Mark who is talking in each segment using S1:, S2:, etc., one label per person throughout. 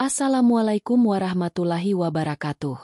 S1: Assalamualaikum warahmatullahi wabarakatuh.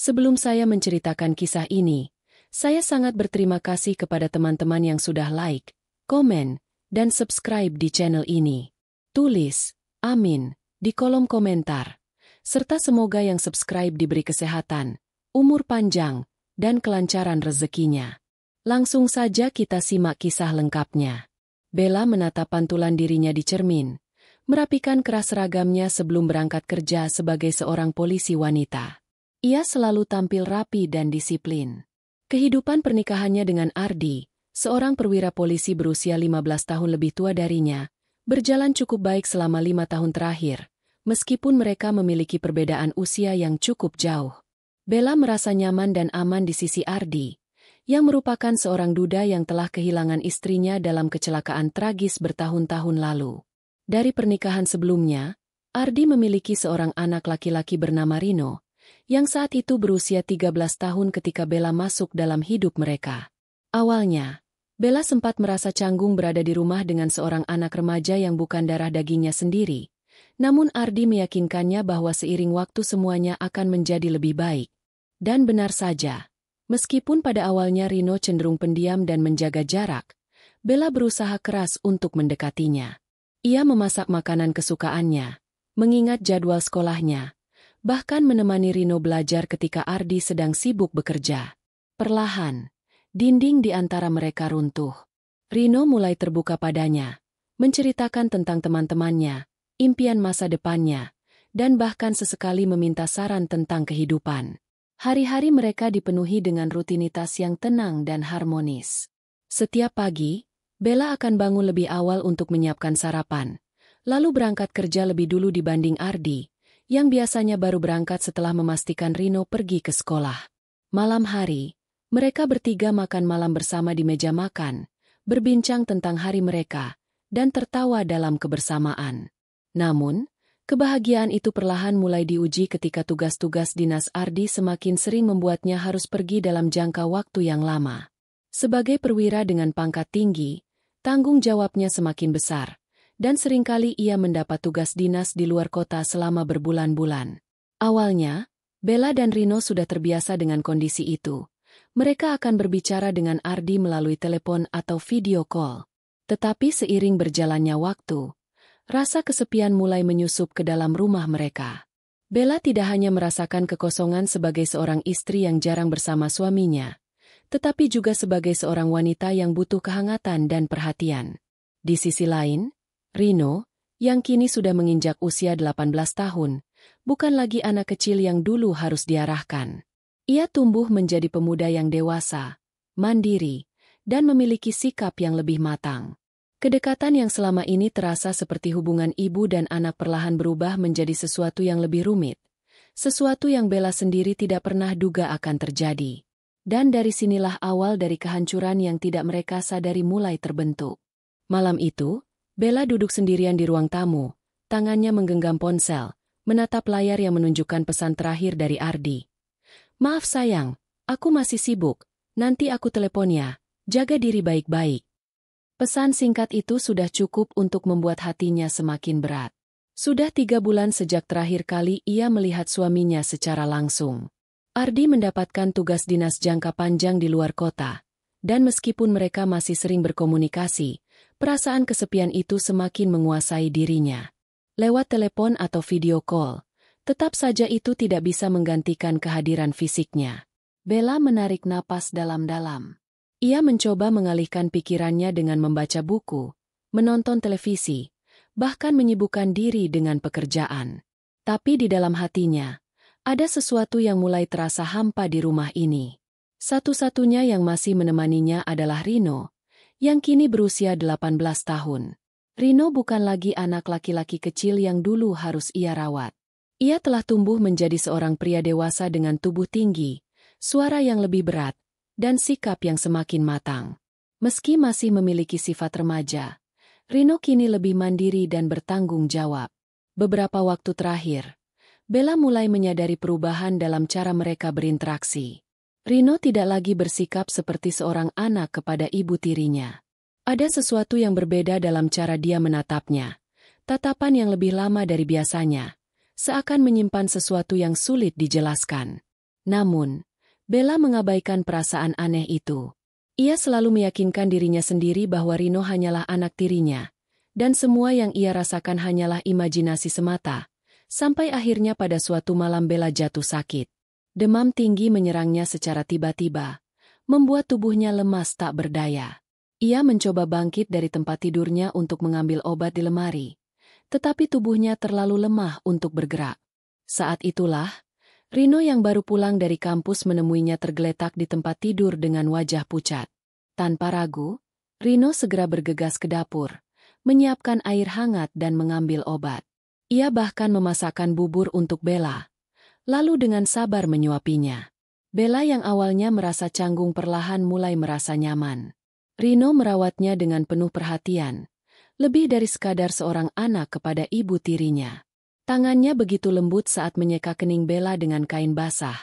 S1: Sebelum saya menceritakan kisah ini, saya sangat berterima kasih kepada teman-teman yang sudah like, komen, dan subscribe di channel ini. Tulis, amin, di kolom komentar. Serta semoga yang subscribe diberi kesehatan, umur panjang, dan kelancaran rezekinya. Langsung saja kita simak kisah lengkapnya. Bella menatap pantulan dirinya di cermin, merapikan keras seragamnya sebelum berangkat kerja sebagai seorang polisi wanita. Ia selalu tampil rapi dan disiplin. Kehidupan pernikahannya dengan Ardi, seorang perwira polisi berusia 15 tahun lebih tua darinya, berjalan cukup baik selama 5 tahun terakhir, meskipun mereka memiliki perbedaan usia yang cukup jauh. Bella merasa nyaman dan aman di sisi Ardi, yang merupakan seorang duda yang telah kehilangan istrinya dalam kecelakaan tragis bertahun-tahun lalu. Dari pernikahan sebelumnya, Ardi memiliki seorang anak laki-laki bernama Rino, yang saat itu berusia 13 tahun ketika Bella masuk dalam hidup mereka. Awalnya, Bella sempat merasa canggung berada di rumah dengan seorang anak remaja yang bukan darah dagingnya sendiri, namun Ardi meyakinkannya bahwa seiring waktu semuanya akan menjadi lebih baik. Dan benar saja, meskipun pada awalnya Rino cenderung pendiam dan menjaga jarak, Bella berusaha keras untuk mendekatinya. Ia memasak makanan kesukaannya, mengingat jadwal sekolahnya, bahkan menemani Rino belajar ketika Ardi sedang sibuk bekerja. Perlahan, dinding di antara mereka runtuh. Rino mulai terbuka padanya, menceritakan tentang teman-temannya, impian masa depannya, dan bahkan sesekali meminta saran tentang kehidupan. Hari-hari mereka dipenuhi dengan rutinitas yang tenang dan harmonis. Setiap pagi, Bella akan bangun lebih awal untuk menyiapkan sarapan, lalu berangkat kerja lebih dulu dibanding Ardi, yang biasanya baru berangkat setelah memastikan Rino pergi ke sekolah. Malam hari, mereka bertiga makan malam bersama di meja makan, berbincang tentang hari mereka, dan tertawa dalam kebersamaan. Namun, kebahagiaan itu perlahan mulai diuji ketika tugas-tugas dinas Ardi semakin sering membuatnya harus pergi dalam jangka waktu yang lama. Sebagai perwira dengan pangkat tinggi, tanggung jawabnya semakin besar, dan seringkali ia mendapat tugas dinas di luar kota selama berbulan-bulan. Awalnya, Bella dan Rino sudah terbiasa dengan kondisi itu. Mereka akan berbicara dengan Ardi melalui telepon atau video call. Tetapi seiring berjalannya waktu, rasa kesepian mulai menyusup ke dalam rumah mereka. Bella tidak hanya merasakan kekosongan sebagai seorang istri yang jarang bersama suaminya, tetapi juga sebagai seorang wanita yang butuh kehangatan dan perhatian. Di sisi lain, Rino, yang kini sudah menginjak usia 18 tahun, bukan lagi anak kecil yang dulu harus diarahkan. Ia tumbuh menjadi pemuda yang dewasa, mandiri, dan memiliki sikap yang lebih matang. Kedekatan yang selama ini terasa seperti hubungan ibu dan anak perlahan berubah menjadi sesuatu yang lebih rumit, sesuatu yang Bella sendiri tidak pernah duga akan terjadi. Dan dari sinilah awal dari kehancuran yang tidak mereka sadari mulai terbentuk. Malam itu, Bella duduk sendirian di ruang tamu, tangannya menggenggam ponsel, menatap layar yang menunjukkan pesan terakhir dari Ardi. "Maaf sayang, aku masih sibuk, nanti aku telepon ya, jaga diri baik-baik." Pesan singkat itu sudah cukup untuk membuat hatinya semakin berat. Sudah 3 bulan sejak terakhir kali ia melihat suaminya secara langsung. Ardi mendapatkan tugas dinas jangka panjang di luar kota, dan meskipun mereka masih sering berkomunikasi, perasaan kesepian itu semakin menguasai dirinya. Lewat telepon atau video call, tetap saja itu tidak bisa menggantikan kehadiran fisiknya. Bella menarik napas dalam-dalam. Ia mencoba mengalihkan pikirannya dengan membaca buku, menonton televisi, bahkan menyibukkan diri dengan pekerjaan. Tapi di dalam hatinya, ada sesuatu yang mulai terasa hampa di rumah ini. Satu-satunya yang masih menemaninya adalah Rino, yang kini berusia 18 tahun. Rino bukan lagi anak laki-laki kecil yang dulu harus ia rawat. Ia telah tumbuh menjadi seorang pria dewasa dengan tubuh tinggi, suara yang lebih berat, dan sikap yang semakin matang. Meski masih memiliki sifat remaja, Rino kini lebih mandiri dan bertanggung jawab. Beberapa waktu terakhir, Bella mulai menyadari perubahan dalam cara mereka berinteraksi. Rino tidak lagi bersikap seperti seorang anak kepada ibu tirinya. Ada sesuatu yang berbeda dalam cara dia menatapnya. Tatapan yang lebih lama dari biasanya, seakan menyimpan sesuatu yang sulit dijelaskan. Namun, Bella mengabaikan perasaan aneh itu. Ia selalu meyakinkan dirinya sendiri bahwa Rino hanyalah anak tirinya, dan semua yang ia rasakan hanyalah imajinasi semata, sampai akhirnya pada suatu malam Bella jatuh sakit. Demam tinggi menyerangnya secara tiba-tiba, membuat tubuhnya lemas tak berdaya. Ia mencoba bangkit dari tempat tidurnya untuk mengambil obat di lemari, tetapi tubuhnya terlalu lemah untuk bergerak. Saat itulah, Rino yang baru pulang dari kampus menemuinya tergeletak di tempat tidur dengan wajah pucat. Tanpa ragu, Rino segera bergegas ke dapur, menyiapkan air hangat dan mengambil obat. Ia bahkan memasakkan bubur untuk Bella, lalu dengan sabar menyuapinya. Bella yang awalnya merasa canggung perlahan mulai merasa nyaman. Rino merawatnya dengan penuh perhatian, lebih dari sekadar seorang anak kepada ibu tirinya. Tangannya begitu lembut saat menyeka kening Bella dengan kain basah,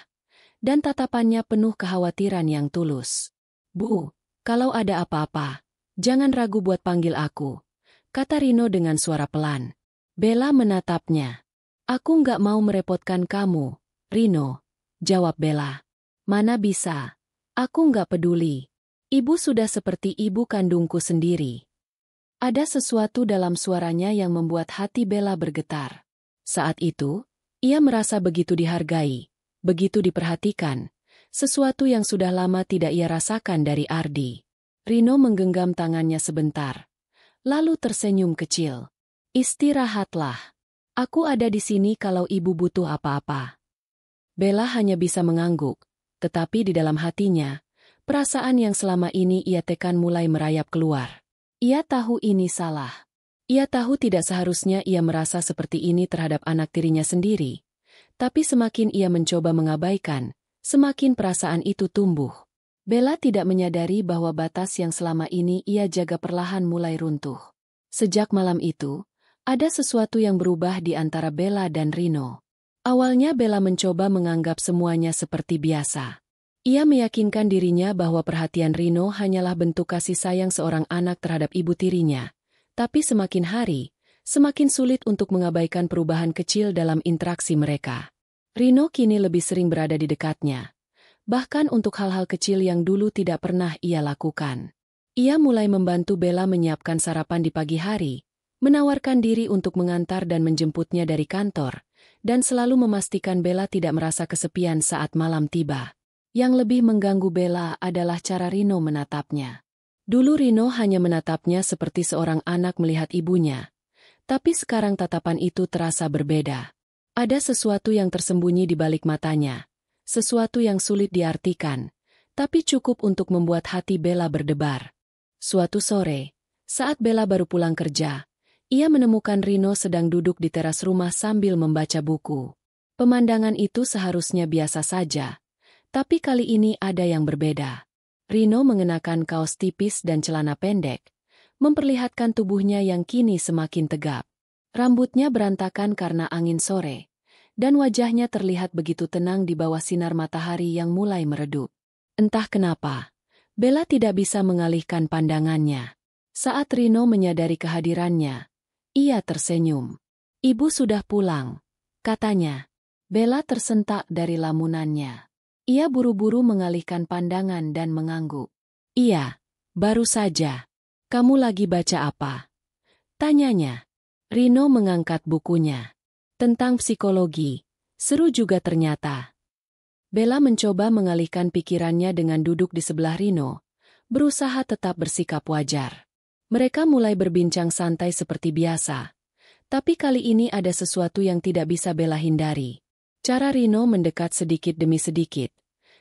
S1: dan tatapannya penuh kekhawatiran yang tulus. "Bu, kalau ada apa-apa, jangan ragu buat panggil aku," kata Rino dengan suara pelan. Bella menatapnya. "Aku nggak mau merepotkan kamu, Rino," jawab Bella. "Mana bisa. Aku nggak peduli. Ibu sudah seperti ibu kandungku sendiri." Ada sesuatu dalam suaranya yang membuat hati Bella bergetar. Saat itu, ia merasa begitu dihargai, begitu diperhatikan, sesuatu yang sudah lama tidak ia rasakan dari Ardi. Rino menggenggam tangannya sebentar, lalu tersenyum kecil. "Istirahatlah. Aku ada di sini kalau ibu butuh apa-apa." Bella hanya bisa mengangguk, tetapi di dalam hatinya, perasaan yang selama ini ia tekan mulai merayap keluar. Ia tahu ini salah. Ia tahu tidak seharusnya ia merasa seperti ini terhadap anak tirinya sendiri. Tapi semakin ia mencoba mengabaikan, semakin perasaan itu tumbuh. Bella tidak menyadari bahwa batas yang selama ini ia jaga perlahan mulai runtuh. Sejak malam itu, ada sesuatu yang berubah di antara Bella dan Rino. Awalnya Bella mencoba menganggap semuanya seperti biasa. Ia meyakinkan dirinya bahwa perhatian Rino hanyalah bentuk kasih sayang seorang anak terhadap ibu tirinya. Tapi semakin hari, semakin sulit untuk mengabaikan perubahan kecil dalam interaksi mereka. Rino kini lebih sering berada di dekatnya, bahkan untuk hal-hal kecil yang dulu tidak pernah ia lakukan. Ia mulai membantu Bella menyiapkan sarapan di pagi hari, menawarkan diri untuk mengantar dan menjemputnya dari kantor, dan selalu memastikan Bella tidak merasa kesepian saat malam tiba. Yang lebih mengganggu Bella adalah cara Rino menatapnya. Dulu Rino hanya menatapnya seperti seorang anak melihat ibunya, tapi sekarang tatapan itu terasa berbeda. Ada sesuatu yang tersembunyi di balik matanya, sesuatu yang sulit diartikan, tapi cukup untuk membuat hati Bella berdebar. Suatu sore, saat Bella baru pulang kerja, ia menemukan Rino sedang duduk di teras rumah sambil membaca buku. Pemandangan itu seharusnya biasa saja, tapi kali ini ada yang berbeda. Rino mengenakan kaos tipis dan celana pendek, memperlihatkan tubuhnya yang kini semakin tegap. Rambutnya berantakan karena angin sore, dan wajahnya terlihat begitu tenang di bawah sinar matahari yang mulai meredup. Entah kenapa, Bella tidak bisa mengalihkan pandangannya. Saat Rino menyadari kehadirannya, ia tersenyum. "Ibu sudah pulang," katanya. Bella tersentak dari lamunannya. Ia buru-buru mengalihkan pandangan dan mengangguk. "Iya, baru saja. Kamu lagi baca apa?" tanyanya. Rino mengangkat bukunya. "Tentang psikologi. Seru juga ternyata." Bella mencoba mengalihkan pikirannya dengan duduk di sebelah Rino, berusaha tetap bersikap wajar. Mereka mulai berbincang santai seperti biasa. Tapi kali ini ada sesuatu yang tidak bisa Bella hindari. Cara Rino mendekat sedikit demi sedikit,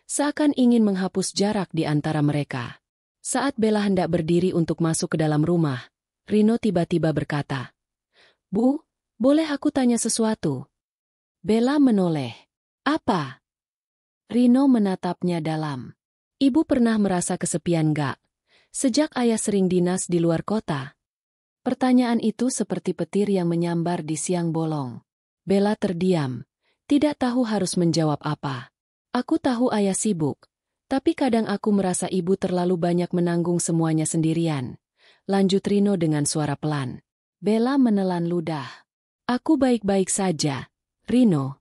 S1: seakan ingin menghapus jarak di antara mereka. Saat Bella hendak berdiri untuk masuk ke dalam rumah, Rino tiba-tiba berkata, "Bu, boleh aku tanya sesuatu?" Bella menoleh. "Apa?" Rino menatapnya dalam. "Ibu pernah merasa kesepian gak? Sejak ayah sering dinas di luar kota?" Pertanyaan itu seperti petir yang menyambar di siang bolong. Bella terdiam, tidak tahu harus menjawab apa. "Aku tahu ayah sibuk, tapi kadang aku merasa ibu terlalu banyak menanggung semuanya sendirian," lanjut Rino dengan suara pelan. Bella menelan ludah. "Aku baik-baik saja, Rino.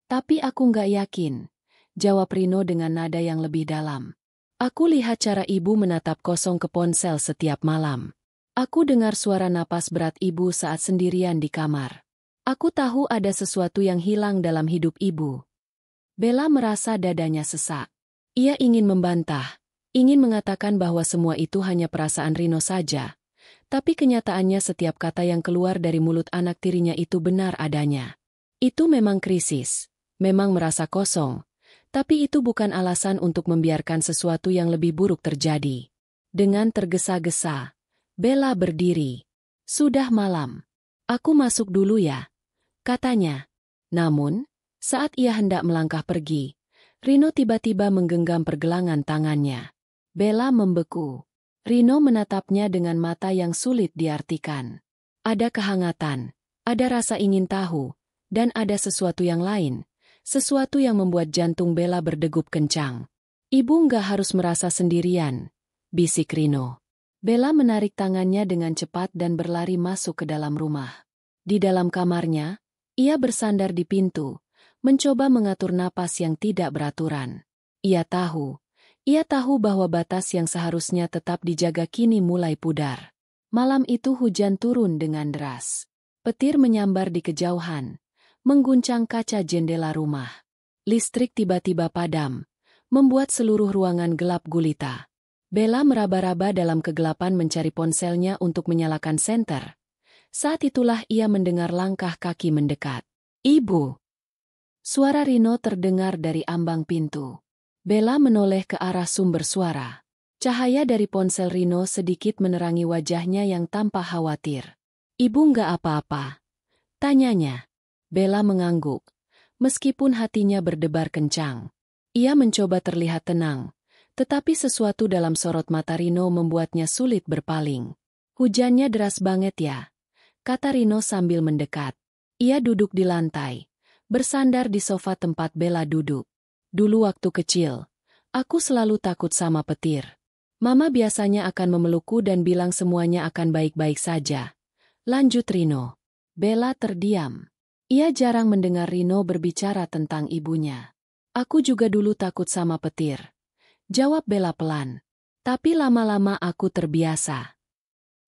S1: Tapi aku nggak yakin, jawab Rino dengan nada yang lebih dalam. Aku lihat cara ibu menatap kosong ke ponsel setiap malam. Aku dengar suara napas berat ibu saat sendirian di kamar. Aku tahu ada sesuatu yang hilang dalam hidup ibu. Bella merasa dadanya sesak. Ia ingin membantah, ingin mengatakan bahwa semua itu hanya perasaan Rino saja. Tapi kenyataannya setiap kata yang keluar dari mulut anak tirinya itu benar adanya. Itu memang krisis, memang merasa kosong. Tapi itu bukan alasan untuk membiarkan sesuatu yang lebih buruk terjadi. Dengan tergesa-gesa, Bella berdiri. Sudah malam. Aku masuk dulu ya, katanya. Namun, saat ia hendak melangkah pergi, Rino tiba-tiba menggenggam pergelangan tangannya. Bella membeku. Rino menatapnya dengan mata yang sulit diartikan. Ada kehangatan, ada rasa ingin tahu, dan ada sesuatu yang lain. Sesuatu yang membuat jantung Bella berdegup kencang. Ibu nggak harus merasa sendirian, bisik Rino. Bella menarik tangannya dengan cepat dan berlari masuk ke dalam rumah. Di dalam kamarnya, ia bersandar di pintu, mencoba mengatur napas yang tidak beraturan. Ia tahu bahwa batas yang seharusnya tetap dijaga kini mulai pudar. Malam itu hujan turun dengan deras. Petir menyambar di kejauhan, mengguncang kaca jendela rumah. Listrik tiba-tiba padam, membuat seluruh ruangan gelap gulita. Bella meraba-raba dalam kegelapan mencari ponselnya untuk menyalakan senter. Saat itulah ia mendengar langkah kaki mendekat. Ibu! Suara Rino terdengar dari ambang pintu. Bella menoleh ke arah sumber suara. Cahaya dari ponsel Rino sedikit menerangi wajahnya yang tampak khawatir. Ibu nggak apa-apa? Tanyanya. Bella mengangguk, meskipun hatinya berdebar kencang. Ia mencoba terlihat tenang, tetapi sesuatu dalam sorot mata Rino membuatnya sulit berpaling. Hujannya deras banget ya, kata Rino sambil mendekat. Ia duduk di lantai, bersandar di sofa tempat Bella duduk. Dulu waktu kecil, aku selalu takut sama petir. Mama biasanya akan memelukku dan bilang semuanya akan baik-baik saja. Lanjut Rino. Bella terdiam. Ia jarang mendengar Rino berbicara tentang ibunya. Aku juga dulu takut sama petir, jawab Bella pelan. Tapi lama-lama aku terbiasa.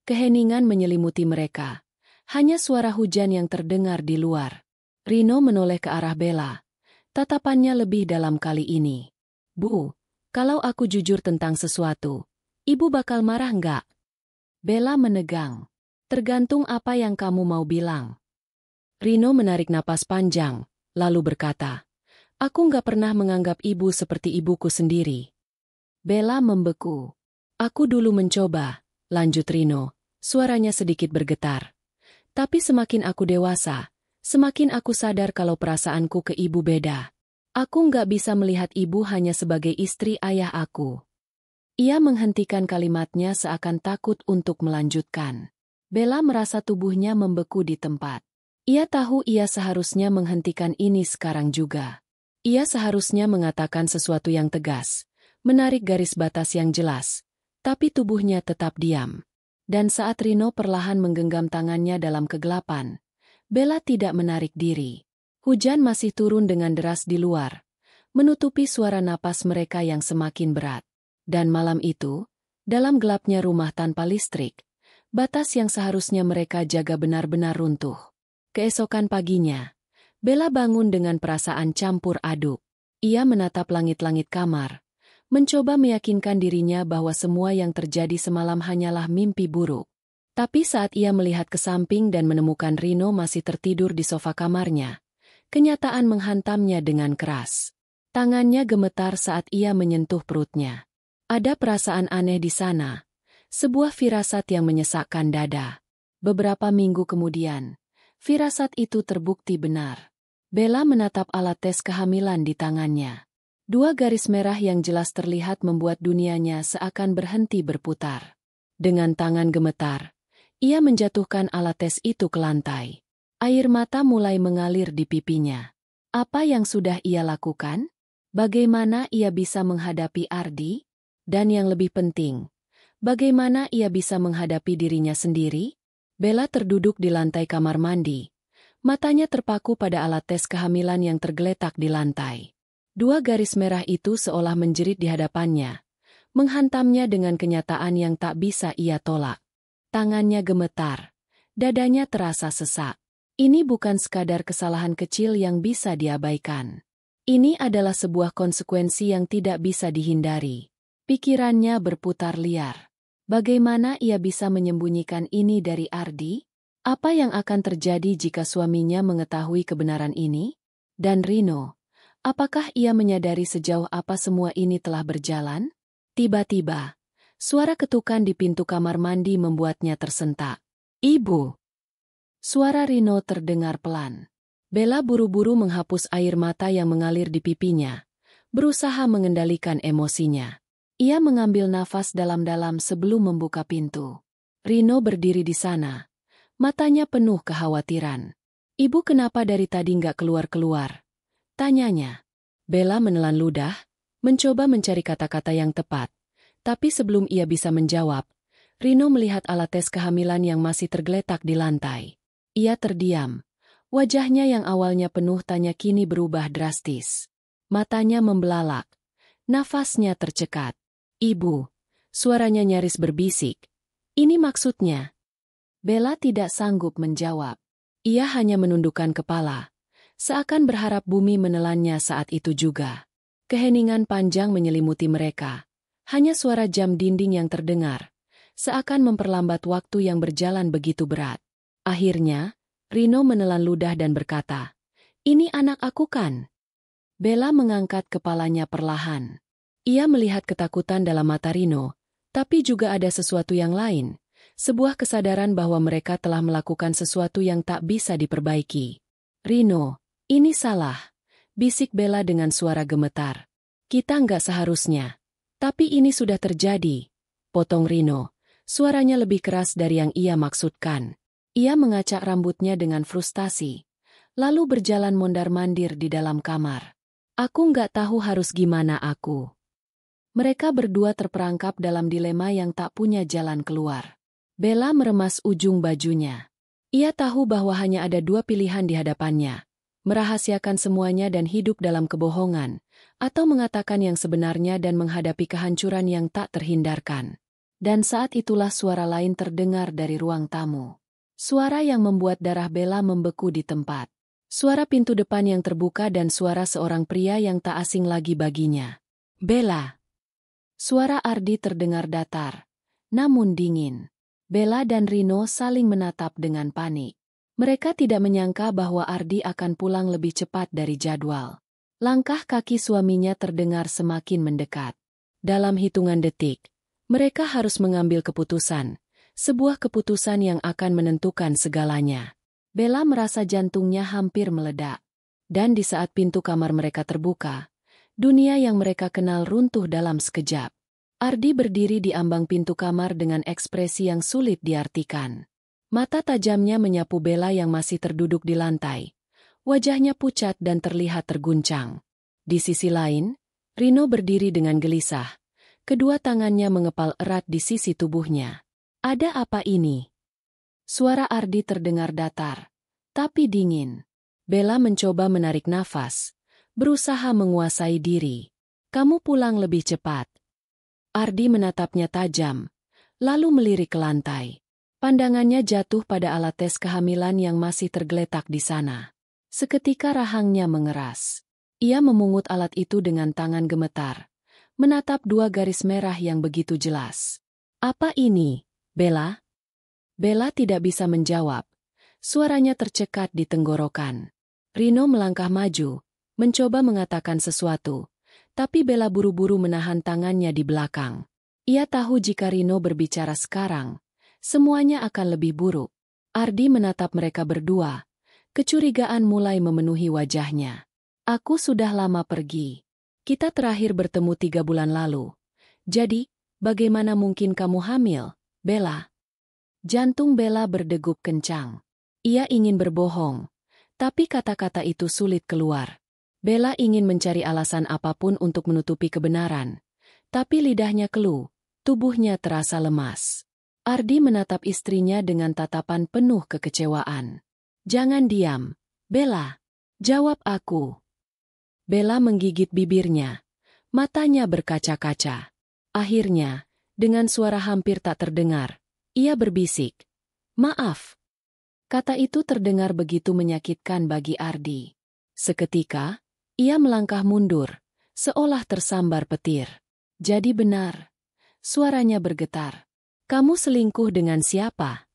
S1: Keheningan menyelimuti mereka. Hanya suara hujan yang terdengar di luar. Rino menoleh ke arah Bella. Tatapannya lebih dalam kali ini. Bu, kalau aku jujur tentang sesuatu, ibu bakal marah nggak? Bella menegang. Tergantung apa yang kamu mau bilang. Rino menarik napas panjang, lalu berkata, aku nggak pernah menganggap ibu seperti ibuku sendiri. Bella membeku. Aku dulu mencoba, lanjut Rino, suaranya sedikit bergetar. Tapi semakin aku dewasa, semakin aku sadar kalau perasaanku ke ibu beda. Aku nggak bisa melihat ibu hanya sebagai istri ayah aku. Ia menghentikan kalimatnya seakan takut untuk melanjutkan. Bella merasa tubuhnya membeku di tempat. Ia tahu ia seharusnya menghentikan ini sekarang juga. Ia seharusnya mengatakan sesuatu yang tegas, menarik garis batas yang jelas, tapi tubuhnya tetap diam. Dan saat Rino perlahan menggenggam tangannya dalam kegelapan, Bella tidak menarik diri. Hujan masih turun dengan deras di luar, menutupi suara napas mereka yang semakin berat. Dan malam itu, dalam gelapnya rumah tanpa listrik, batas yang seharusnya mereka jaga benar-benar runtuh. Keesokan paginya, Bella bangun dengan perasaan campur aduk. Ia menatap langit-langit kamar, mencoba meyakinkan dirinya bahwa semua yang terjadi semalam hanyalah mimpi buruk. Tapi saat ia melihat ke samping dan menemukan Rino masih tertidur di sofa kamarnya, kenyataan menghantamnya dengan keras. Tangannya gemetar saat ia menyentuh perutnya. Ada perasaan aneh di sana, sebuah firasat yang menyesakkan dada. Beberapa minggu kemudian, firasat itu terbukti benar. Bella menatap alat tes kehamilan di tangannya. 2 garis merah yang jelas terlihat membuat dunianya seakan berhenti berputar. Dengan tangan gemetar, ia menjatuhkan alat tes itu ke lantai. Air mata mulai mengalir di pipinya. Apa yang sudah ia lakukan? Bagaimana ia bisa menghadapi Ardi? Dan yang lebih penting, bagaimana ia bisa menghadapi dirinya sendiri? Bella terduduk di lantai kamar mandi, Matanya terpaku pada alat tes kehamilan yang tergeletak di lantai. 2 garis merah itu seolah menjerit di hadapannya, menghantamnya dengan kenyataan yang tak bisa ia tolak. Tangannya gemetar, dadanya terasa sesak. Ini bukan sekadar kesalahan kecil yang bisa diabaikan. Ini adalah sebuah konsekuensi yang tidak bisa dihindari. Pikirannya berputar liar. Bagaimana ia bisa menyembunyikan ini dari Ardi? Apa yang akan terjadi jika suaminya mengetahui kebenaran ini? Dan Rino, apakah ia menyadari sejauh apa semua ini telah berjalan? Tiba-tiba, suara ketukan di pintu kamar mandi membuatnya tersentak. "Ibu!" Suara Rino terdengar pelan. Bella buru-buru menghapus air mata yang mengalir di pipinya, berusaha mengendalikan emosinya. Ia mengambil nafas dalam-dalam sebelum membuka pintu. Rino berdiri di sana, matanya penuh kekhawatiran. "Ibu kenapa dari tadi nggak keluar-keluar?" tanyanya. Bella menelan ludah, mencoba mencari kata-kata yang tepat. Tapi sebelum ia bisa menjawab, Rino melihat alat tes kehamilan yang masih tergeletak di lantai. Ia terdiam. Wajahnya yang awalnya penuh tanya kini berubah drastis. Matanya membelalak. Nafasnya tercekat. "Ibu," suaranya nyaris berbisik. "Ini maksudnya?" Bella tidak sanggup menjawab. Ia hanya menundukkan kepala, seakan berharap bumi menelannya saat itu juga. Keheningan panjang menyelimuti mereka. Hanya suara jam dinding yang terdengar, seakan memperlambat waktu yang berjalan begitu berat. Akhirnya, Rino menelan ludah dan berkata, "Ini anak aku kan?" Bella mengangkat kepalanya perlahan. Ia melihat ketakutan dalam mata Rino, tapi juga ada sesuatu yang lain, sebuah kesadaran bahwa mereka telah melakukan sesuatu yang tak bisa diperbaiki. "Rino, ini salah," bisik Bella dengan suara gemetar. "Kita nggak seharusnya." "Tapi ini sudah terjadi," potong Rino. Suaranya lebih keras dari yang ia maksudkan. Ia mengacak rambutnya dengan frustasi, lalu berjalan mondar-mandir di dalam kamar. "Aku nggak tahu harus gimana aku." Mereka berdua terperangkap dalam dilema yang tak punya jalan keluar. Bella meremas ujung bajunya. Ia tahu bahwa hanya ada 2 pilihan di hadapannya. Merahasiakan semuanya dan hidup dalam kebohongan, atau mengatakan yang sebenarnya dan menghadapi kehancuran yang tak terhindarkan. Dan saat itulah suara lain terdengar dari ruang tamu. Suara yang membuat darah Bella membeku di tempat. Suara pintu depan yang terbuka dan suara seorang pria yang tak asing lagi baginya. "Bella!" Suara Ardi terdengar datar, namun dingin. Bella dan Rino saling menatap dengan panik. Mereka tidak menyangka bahwa Ardi akan pulang lebih cepat dari jadwal. Langkah kaki suaminya terdengar semakin mendekat. Dalam hitungan detik, mereka harus mengambil keputusan. Sebuah keputusan yang akan menentukan segalanya. Bella merasa jantungnya hampir meledak. Dan di saat pintu kamar mereka terbuka, dunia yang mereka kenal runtuh dalam sekejap. Ardi berdiri di ambang pintu kamar dengan ekspresi yang sulit diartikan. Mata tajamnya menyapu Bella yang masih terduduk di lantai. Wajahnya pucat dan terlihat terguncang. Di sisi lain, Rino berdiri dengan gelisah. Kedua tangannya mengepal erat di sisi tubuhnya. "Ada apa ini?" Suara Ardi terdengar datar, tapi dingin. Bella mencoba menarik nafas, berusaha menguasai diri. "Kamu pulang lebih cepat." Ardi menatapnya tajam, lalu melirik ke lantai. Pandangannya jatuh pada alat tes kehamilan yang masih tergeletak di sana. Seketika rahangnya mengeras. Ia memungut alat itu dengan tangan gemetar, menatap 2 garis merah yang begitu jelas. "Apa ini, Bella?" Bella tidak bisa menjawab. Suaranya tercekat di tenggorokan. Rino melangkah maju, mencoba mengatakan sesuatu, tapi Bella buru-buru menahan tangannya di belakang. Ia tahu jika Rino berbicara sekarang, semuanya akan lebih buruk. Ardi menatap mereka berdua. Kecurigaan mulai memenuhi wajahnya. "Aku sudah lama pergi. Kita terakhir bertemu 3 bulan lalu. Jadi, bagaimana mungkin kamu hamil, Bella?" Jantung Bella berdegup kencang. Ia ingin berbohong, tapi kata-kata itu sulit keluar. Bella ingin mencari alasan apapun untuk menutupi kebenaran, tapi lidahnya keluh, tubuhnya terasa lemas. Ardi menatap istrinya dengan tatapan penuh kekecewaan. Jangan diam, Bella. Jawab aku. Bella menggigit bibirnya. Matanya berkaca-kaca. Akhirnya, dengan suara hampir tak terdengar, ia berbisik. Maaf. Kata itu terdengar begitu menyakitkan bagi Ardi. Seketika, ia melangkah mundur, seolah tersambar petir. Jadi benar. Suaranya bergetar. Kamu selingkuh dengan siapa?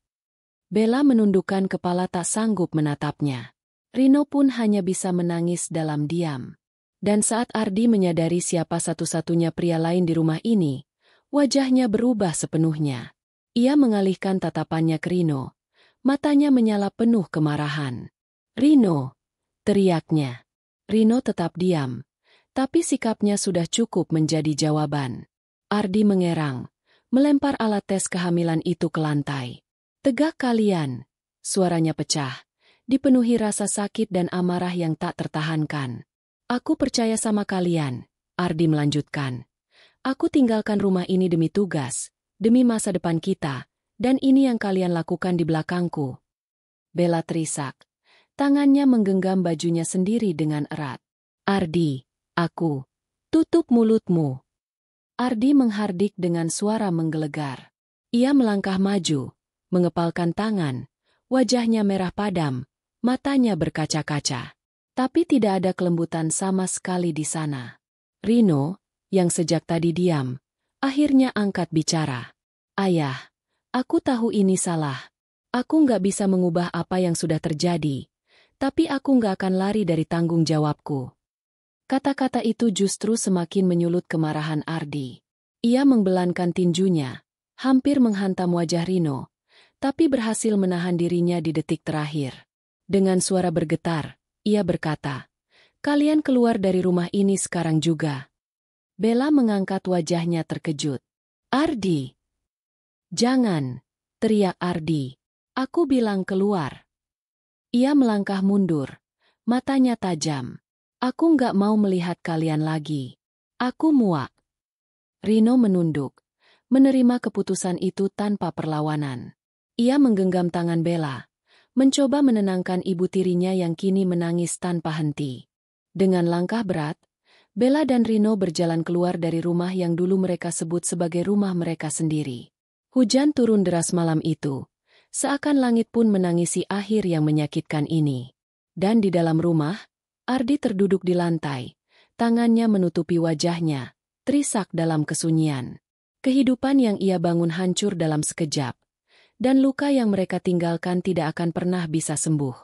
S1: Bella menundukkan kepala tak sanggup menatapnya. Rino pun hanya bisa menangis dalam diam. Dan saat Ardi menyadari siapa satu-satunya pria lain di rumah ini, wajahnya berubah sepenuhnya. Ia mengalihkan tatapannya ke Rino. Matanya menyala penuh kemarahan. Rino! Teriaknya. Rino tetap diam. Tapi sikapnya sudah cukup menjadi jawaban. Ardi mengerang, melempar alat tes kehamilan itu ke lantai. Tegak kalian! Suaranya pecah, dipenuhi rasa sakit dan amarah yang tak tertahankan. Aku percaya sama kalian, Ardi melanjutkan. Aku tinggalkan rumah ini demi tugas, demi masa depan kita, dan ini yang kalian lakukan di belakangku. Bella terisak. Tangannya menggenggam bajunya sendiri dengan erat. Ardi, aku. Tutup mulutmu. Ardi menghardik dengan suara menggelegar. Ia melangkah maju, mengepalkan tangan, wajahnya merah padam, matanya berkaca-kaca. Tapi tidak ada kelembutan sama sekali di sana. Rino, yang sejak tadi diam, akhirnya angkat bicara. Ayah, aku tahu ini salah. Aku nggak bisa mengubah apa yang sudah terjadi, tapi aku nggak akan lari dari tanggung jawabku. Kata-kata itu justru semakin menyulut kemarahan Ardi. Ia membelankan tinjunya, hampir menghantam wajah Rino, tapi berhasil menahan dirinya di detik terakhir. Dengan suara bergetar, ia berkata, kalian keluar dari rumah ini sekarang juga. Bella mengangkat wajahnya terkejut. Ardi! Jangan! Teriak Ardi. Aku bilang keluar. Ia melangkah mundur, matanya tajam. Aku nggak mau melihat kalian lagi. Aku muak. Rino menunduk, menerima keputusan itu tanpa perlawanan. Ia menggenggam tangan Bella, mencoba menenangkan ibu tirinya yang kini menangis tanpa henti. Dengan langkah berat, Bella dan Rino berjalan keluar dari rumah yang dulu mereka sebut sebagai rumah mereka sendiri. Hujan turun deras malam itu, seakan langit pun menangisi akhir yang menyakitkan ini. Dan di dalam rumah, Ardi terduduk di lantai, tangannya menutupi wajahnya, terisak dalam kesunyian. Kehidupan yang ia bangun hancur dalam sekejap. Dan luka yang mereka tinggalkan tidak akan pernah bisa sembuh.